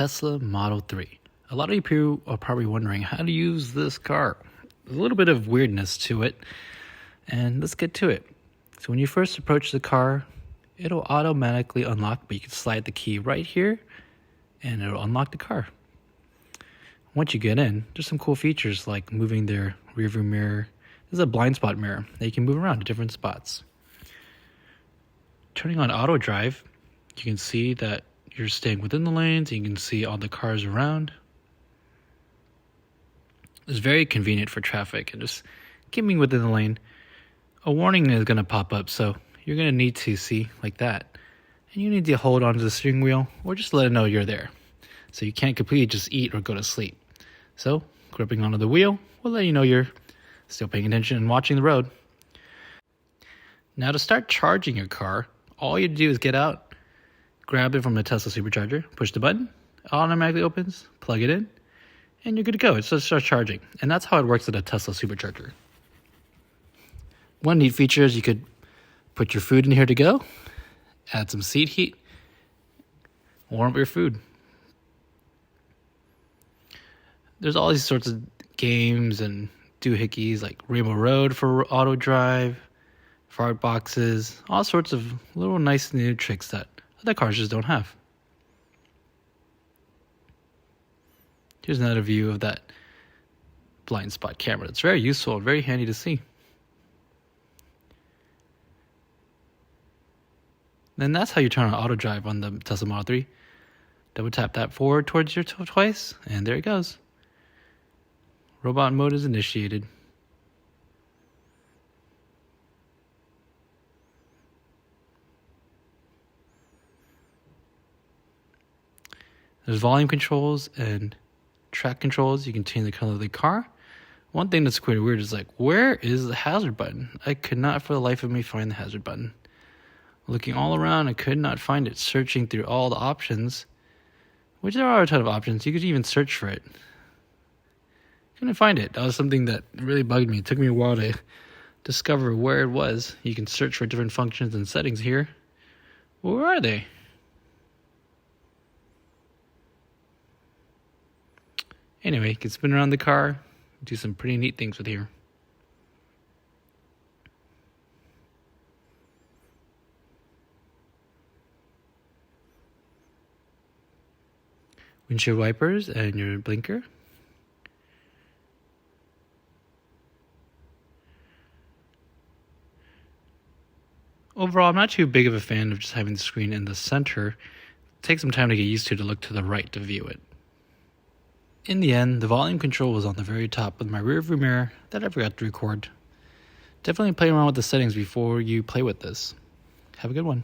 Tesla Model 3. A lot of you are probably wondering how to use this car. There's a little bit of weirdness to it, and let's get to it. So when you first approach the car, it'll automatically unlock, but you can slide the key right here, and it'll unlock the car. Once you get in, there's some cool features like moving their rearview mirror. This is a blind spot mirror that you can move around to different spots. Turning on auto drive, you can see that you're staying within the lanes. You can see all the cars around. It's very convenient for traffic and just keeping within the lane. A warning is going to pop up, so you're going to need to see like that. And you need to hold onto the steering wheel or just let it know you're there. So you can't completely just eat or go to sleep. So gripping onto the wheel will let you know you're still paying attention and watching the road. Now to start charging your car, all you do is get out, grab it from the Tesla Supercharger, push the button, it automatically opens, plug it in, and you're good to go. It just starts charging. And that's how it works at a Tesla Supercharger. One neat feature is you could put your food in here to go, add some seat heat, warm up your food. There's all these sorts of games and doohickeys like Rainbow Road for auto drive, fart boxes, all sorts of little nice new tricks that other cars just don't have. Here's another view of that blind spot camera. It's very useful and very handy to see. Then that's how you turn on auto drive on the Tesla Model 3. Double tap that forward towards your toe twice, and there it goes. Robot mode is initiated. There's volume controls and track controls. You can change the color of the car. One thing that's quite weird is like, where is the hazard button? I could not for the life of me find the hazard button. Looking all around, I could not find it. Searching through all the options, which there are a ton of options. You could even search for it. Couldn't find it. That was something that really bugged me. It took me a while to discover where it was. You can search for different functions and settings here. Where are they? Anyway, you can spin around the car, do some pretty neat things with here. Windshield wipers and your blinker. Overall, I'm not too big of a fan of just having the screen in the center. It takes some time to get used to look to the right to view it. In the end, the volume control was on the very top with my rearview mirror that I forgot to record. Definitely play around with the settings before you play with this. Have a good one.